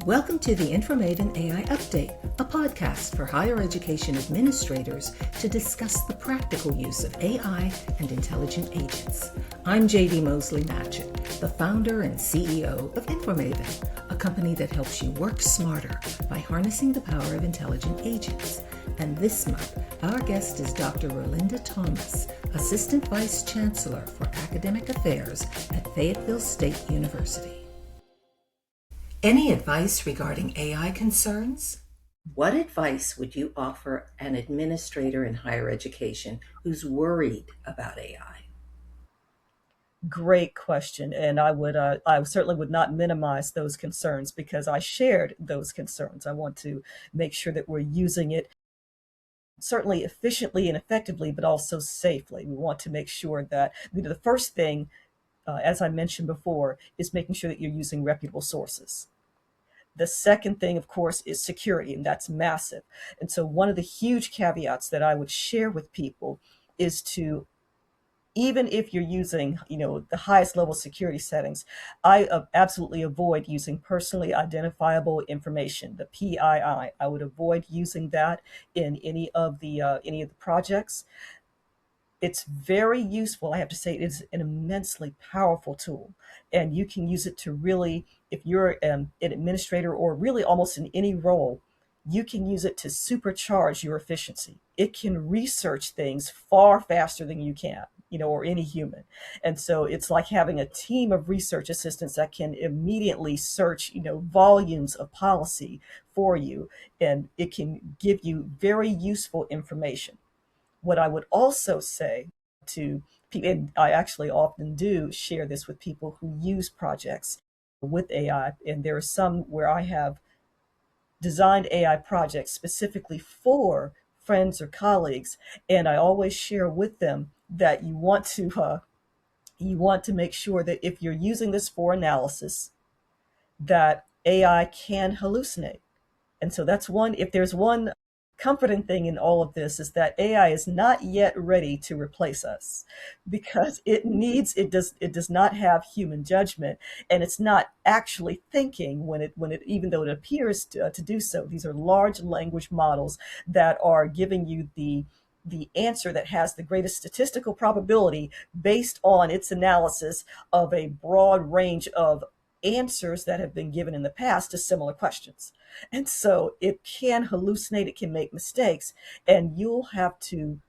Welcome to the InforMaven AI Update, a podcast for higher education administrators to discuss the practical use of AI and intelligent agents. I'm JD Mosley-Matchett, the founder and CEO of InforMaven, a company that helps you work smarter by harnessing the power of intelligent agents. And this month, our guest is Dr. Rollinda Thomas, Assistant Vice Chancellor for Academic Affairs at Fayetteville State University. Any advice regarding AI concerns? What advice would you offer an administrator in higher education who's worried about AI? Great question. And I certainly would not minimize those concerns because I shared those concerns. I want to make sure that we're using it certainly efficiently and effectively, but also safely. We want to make sure that the first thing, as I mentioned before, is making sure that you're using reputable sources. The second thing, of course, is security, and that's massive. And so one of the huge caveats that I would share with people is to, even if you're using, the highest level security settings, I absolutely avoid using personally identifiable information, the PII. I would avoid using that in any of the projects. It's very useful. I have to say, it's an immensely powerful tool, and you can use it to really, if you're an administrator or really almost in any role, you can use it to supercharge your efficiency. It can research things far faster than you can, or any human. And so it's like having a team of research assistants that can immediately search, volumes of policy for you, and it can give you very useful information. What I would also say to people, and I actually often do share this with people who use projects with AI, and there are some where I have designed AI projects specifically for friends or colleagues, and I always share with them that you want to make sure that if you're using this for analysis, that AI can hallucinate. And so that's one, if there's one comforting thing in all of this, is that AI is not yet ready to replace us, because it does not have human judgment, and it's not actually thinking when it even though it appears to do so. These are large language models that are giving you the answer that has the greatest statistical probability based on its analysis of a broad range of answers that have been given in the past to similar questions. And so it can hallucinate, it can make mistakes, and you'll have to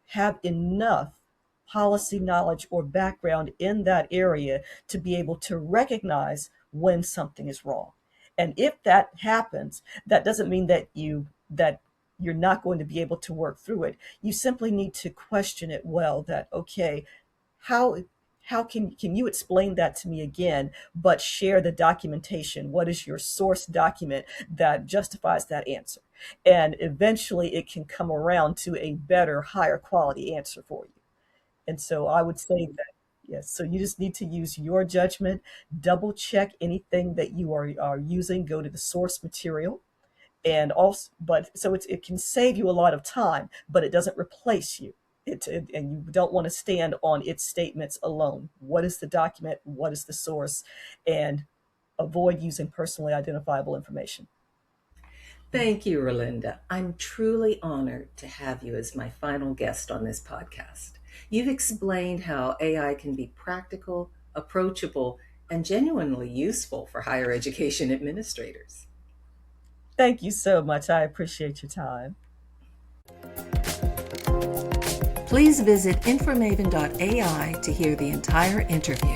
have enough policy knowledge or background in that area to be able to recognize when something is wrong. And if that happens, that doesn't mean that you're not going to be able to work through it. You simply need to question it well, that, okay, how can you explain that to me again, but share the documentation? What is your source document that justifies that answer? And eventually it can come around to a better, higher quality answer for you. And so I would say that, yes, so you just need to use your judgment, double check anything that you are using, go to the source material. And also, but so it can save you a lot of time, but it doesn't replace you. And you don't want to stand on its statements alone. What is the document? What is the source? And avoid using personally identifiable information. Thank you, Rollinda. I'm truly honored to have you as my final guest on this podcast. You've explained how AI can be practical, approachable, and genuinely useful for higher education administrators. Thank you so much. I appreciate your time. Please visit InforMaven.ai to hear the entire interview.